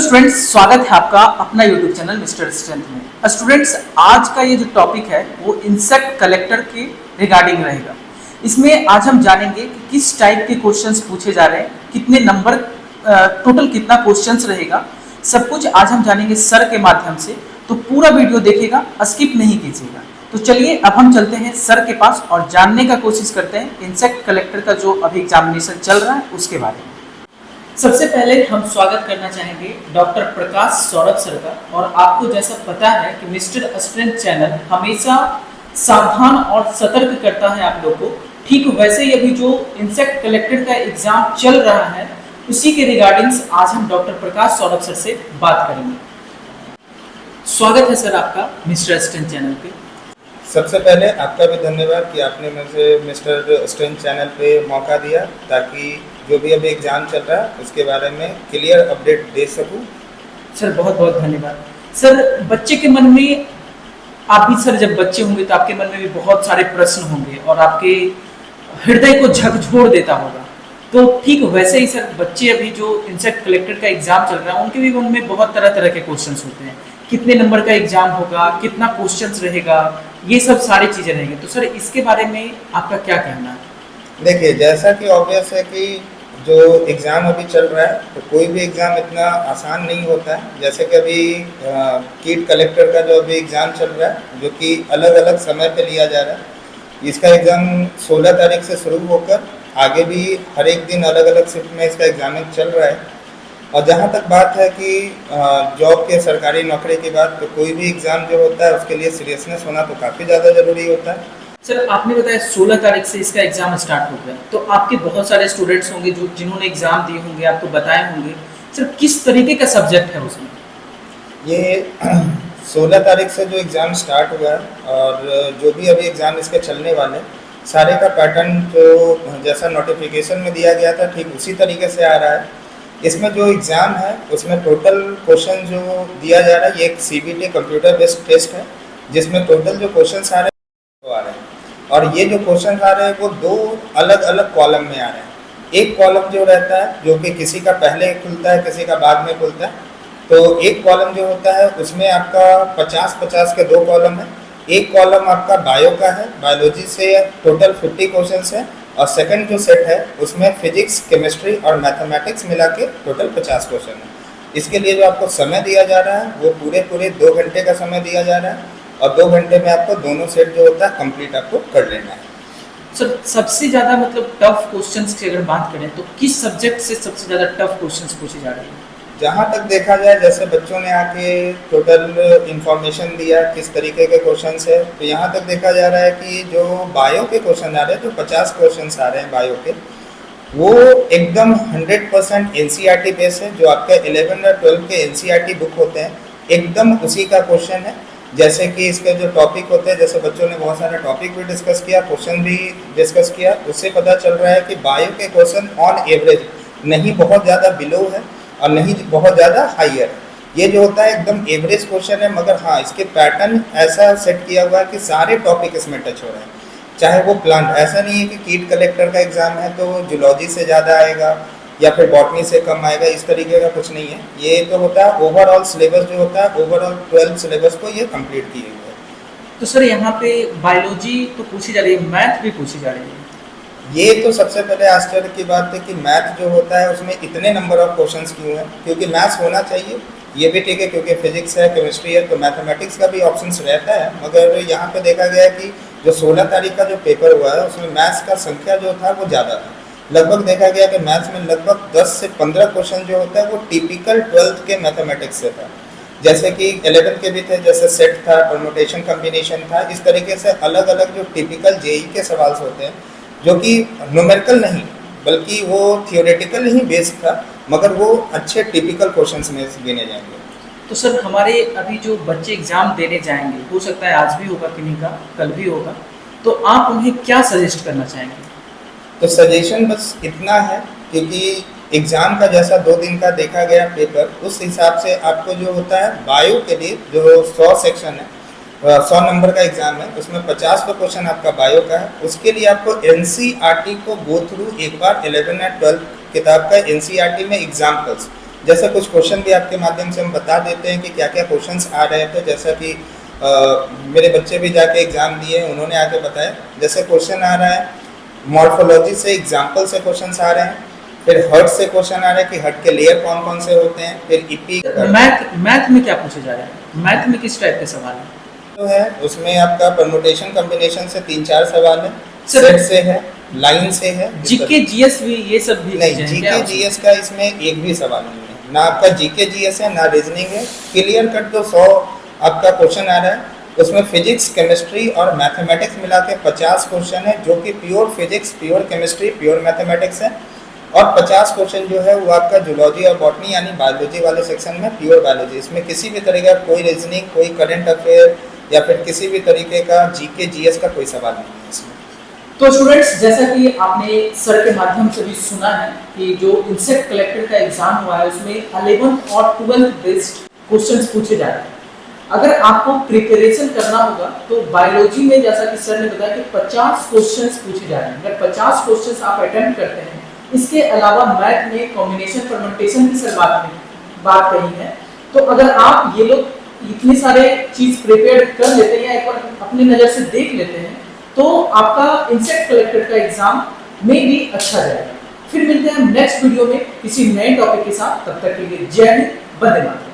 Students, स्वागत है आपका अपना यूट्यूब चैनल मिस्टर स्ट्रेंथ में। स्टूडेंट्स, आज का ये जो टॉपिक है वो इंसेक्ट कलेक्टर के रिगार्डिंग रहेगा। इसमें आज हम जानेंगे कि किस टाइप के क्वेश्चंस पूछे जा रहे हैं, कितने नंबर, टोटल कितना क्वेश्चंस रहेगा, सब कुछ आज हम जानेंगे सर के माध्यम से। तो पूरा वीडियो देखिएगा, स्किप नहीं कीजिएगा। तो चलिए अब हम चलते हैं सर के पास और जानने का कोशिश करते हैं इंसेक्ट कलेक्टर का जो अभी एग्जामिनेशन चल रहा है उसके बारे में। सबसे पहले हम स्वागत करना चाहेंगे डॉक्टर प्रकाश सौरभ सर का। और आपको जैसा पता है कि मिस्टर स्ट्रेंथ चैनल हमेशा सावधान और सतर्क करता है आप लोग को, ठीक वैसे ही अभी जो इंसेक्ट कलेक्टर का एग्जाम चल रहा है उसी के रिगार्डिंग्स आज हम डॉक्टर प्रकाश सौरभ सर से बात करेंगे। स्वागत है सर आपका मिस्टर स्ट्रेंथ चैनल पे। सबसे पहले आपका भी धन्यवाद कि आपने मुझे मिस्टर स्ट्रेंथ चैनल पे मौका दिया ताकि जो भी अभी एग्जाम चल रहा है उसके बारे में क्लियर अपडेट दे सकूं। सर बहुत बहुत धन्यवाद। सर, बच्चे के मन में, आप भी सर जब बच्चे होंगे तो आपके मन में भी बहुत सारे प्रश्न होंगे और आपके हृदय को झकझोर देता होगा। तो ठीक वैसे ही सर बच्चे अभी जो इंसेक्ट कलेक्टर का एग्जाम चल रहा है उनके भी मन में बहुत तरह तरह के क्वेश्चंस होते हैं। कितने नंबर का एग्जाम होगा, कितना क्वेश्चंस रहेगा, ये सब सारी चीजें रहेंगी। तो सर इसके बारे में आपका क्या कहना है? देखिए, जैसा कि ऑब्वियस है कि जो एग्ज़ाम अभी चल रहा है तो कोई भी एग्ज़ाम इतना आसान नहीं होता है। जैसे कि अभी कीट कलेक्टर का जो अभी एग्ज़ाम चल रहा है जो कि अलग अलग समय पे लिया जा रहा है। इसका एग्ज़ाम 16 तारीख से शुरू होकर आगे भी हर एक दिन अलग अलग शिफ्ट में इसका एग्ज़ाम चल रहा है। और जहाँ तक बात है कि जॉब के, सरकारी नौकरी की बात, तो कोई भी एग्ज़ाम जो होता है उसके लिए सीरियसनेस होना तो काफ़ी ज़्यादा ज़रूरी होता है। सर आपने बताया 16 तारीख से इसका एग्जाम स्टार्ट हो गया, तो आपके बहुत सारे स्टूडेंट्स होंगे जो जिन्होंने एग्जाम दिए होंगे, आपको बताए होंगे। सर किस तरीके का सब्जेक्ट है उसमें? ये 16 तारीख से जो एग्ज़ाम स्टार्ट हुआ है और जो भी अभी एग्ज़ाम इसके चलने वाले, सारे का पैटर्न जो जैसा नोटिफिकेशन में दिया गया था ठीक उसी तरीके से आ रहा है। इसमें जो एग्ज़ाम है उसमें टोटल क्वेश्चन जो दिया जा रहा है ये एक CBT कंप्यूटर बेस्ड टेस्ट है जिसमें टोटल जो क्वेश्चन आ रहे हैं और ये जो क्वेश्चन आ रहे हैं वो दो अलग अलग कॉलम में आ रहे हैं। एक कॉलम जो रहता है जो कि किसी का पहले खुलता है, किसी का बाद में खुलता है। तो एक कॉलम जो होता है उसमें आपका 50-50 के दो कॉलम है। एक कॉलम आपका बायो का है, बायोलॉजी से टोटल 50 क्वेश्चन है। और सेकंड जो सेट है उसमें फिजिक्स, केमिस्ट्री और मैथमेटिक्स मिला के टोटल 50 क्वेश्चन है। इसके लिए जो आपको समय दिया जा रहा है वो पूरे 2 घंटे का समय दिया जा रहा है और 2 घंटे में आपको दोनों सेट जो होता है कंप्लीट आपको कर लेना है। सर सबसे ज़्यादा मतलब टफ क्वेश्चंस की अगर बात करें तो किस सब्जेक्ट से सबसे ज़्यादा टफ क्वेश्चंस पूछे जा रहे हैं? जहाँ तक देखा जाए, जैसे बच्चों ने आके टोटल इंफॉर्मेशन दिया किस तरीके के क्वेश्चन है, तो यहाँ तक देखा जा रहा है कि जो बायो के क्वेश्चन आ रहे हैं, जो 50 क्वेश्चन आ रहे हैं बायो के, वो एकदम 100% NCERT बेस है। जो आपके 11 और 12 के NCERT बुक होते हैं एकदम उसी का क्वेश्चन है। जैसे कि इसके जो टॉपिक होते हैं, जैसे बच्चों ने बहुत सारे टॉपिक भी डिस्कस किया, क्वेश्चन भी डिस्कस किया, उससे पता चल रहा है कि बायो के क्वेश्चन ऑन एवरेज नहीं बहुत ज़्यादा बिलो है और नहीं बहुत ज़्यादा हाइयर। ये जो होता है एकदम एवरेज क्वेश्चन है, मगर हाँ इसके पैटर्न ऐसा सेट किया हुआ है कि सारे टॉपिक इसमें टच हो रहे हैं। चाहे वो प्लांट, ऐसा नहीं है कि कीट कलेक्टर का एग्ज़ाम है तो जूलॉजी से ज़्यादा आएगा या फिर बॉटनी से कम आएगा, इस तरीके का कुछ नहीं है। ये तो होता है ओवरऑल सिलेबस जो होता है, ओवरऑल 12 सिलेबस को ये कंप्लीट किए हुए है। तो सर यहाँ पे बायोलॉजी तो पूछी जा रही है, मैथ भी पूछी जा रही है। ये तो सबसे पहले आश्चर्य की बात है कि मैथ जो होता है उसमें इतने नंबर ऑफ क्वेश्चंस क्यों हैं, क्योंकि मैथ्स होना चाहिए, ये भी ठीक है क्योंकि फिजिक्स है, केमिस्ट्री है, तो मैथमेटिक्स का भी ऑप्शंस रहता है। मगर यहाँ पे देखा गया कि जो 16 तारीख का जो पेपर हुआ है उसमें मैथ्स का संख्या जो था वो ज़्यादा था। लगभग देखा गया कि मैथ्स में लगभग 10 से 15 क्वेश्चन जो होता है वो टिपिकल 12th के मैथमेटिक्स से था। जैसे कि 11 के भी थे, जैसे सेट था, परम्यूटेशन कम्बिनेशन था। इस तरीके से अलग अलग जो टिपिकल JEE के सवाल होते हैं जो कि न्यूमेरिकल नहीं बल्कि वो थियोरेटिकल ही बेस्ड था, मगर वो अच्छे टिपिकल क्वेश्चंस में गिने जाएंगे। तो सर हमारे अभी जो बच्चे एग्जाम देने जाएंगे, हो सकता है आज भी होगा, किन्हीं का कल भी होगा, तो आप उन्हें क्या सजेस्ट करना चाहेंगे? तो सजेशन बस इतना है क्योंकि एग्ज़ाम का जैसा 2 दिन का देखा गया पेपर, उस हिसाब से आपको जो होता है बायो के लिए जो 100 सेक्शन है, 100 नंबर का एग्ज़ाम है, उसमें 50 का क्वेश्चन आपका बायो का है। उसके लिए आपको NCERT को गो थ्रू एक बार 11 और 12 किताब का NCERT में एग्जाम्पल्स जैसा कुछ क्वेश्चन भी आपके माध्यम से हम बता देते हैं कि क्या क्या क्वेश्चंस आ रहे थे। जैसा कि मेरे बच्चे भी जाके एग्ज़ाम दिए, उन्होंने आके बताया। जैसे क्वेश्चन आ रहा है मॉर्फोलॉजी से, एग्जाम्पल से क्वेश्चन आ रहे हैं, फिर हर्ट से क्वेश्चन आ रहा है कि हर्ट के लेयर कौन कौन से होते हैं, फिर ईपी। मैथ में क्या पूछा जा रहा है? मैथ में किस टाइप के सवाल है? जो है उसमें आपका परमुटेशन कॉम्बिनेशन से 3-4 सवाल है, सर, सेट से है, लाइन से है। जीके जीएस भी ये सब भी नहीं, चीजें हैं क्या? जीके जीएस का इसमें एक भी सवाल नहीं है, ना आपका जीके जीएस है ना रीजनिंग है। क्लियर कट तो 100 आपका क्वेश्चन आ रहा है, उसमें फिजिक्स, केमिस्ट्री और मैथमेटिक्स मिला के 50 क्वेश्चन है, जो कि pure physics, pure chemistry, pure mathematics है। और 50 क्वेश्चन जो है वो आपका जूलॉजी और बॉटनी यानी बायोलॉजी वाले सेक्शन में, प्योर बायोलॉजी। इसमें किसी भी तरह का कोई रीजनिंग, कोई करंट अफेयर या फिर किसी भी तरीके का जीके जीएस का कोई सवाल नहीं है इसमें। तो स्टूडेंट्स, जैसा कि आपने सर के माध्यम से भी सुना है कि जो इंसेक्ट कलेक्टर का एग्जाम हुआ है उसमें 11th और 12th बेस्ड क्वेश्चंस पूछे जा रहे हैं। अगर आपको प्रिपरेशन करना होगा तो बायोलॉजी में, जैसा कि सर ने बताया कि 50 क्वेश्चंस पूछे जा रहे हैं। अगर 50 क्वेश्चंस आप अटेम्प्ट करते हैं, इसके अलावा मैथ में कॉम्बिनेशन परम्यूटेशन की सर बात कही है, तो अगर आप ये लोग इतने सारे चीज प्रिपेयर कर लेते हैं या एक बार अपनी नजर से देख लेते हैं, तो आपका इंसेक्ट कलेक्टर का एग्जाम में भी अच्छा जाएगा। फिर मिलते हैं नेक्स्ट वीडियो में किसी नए टॉपिक के साथ। तब तक के लिए जय हिंद, वंदे मातरम।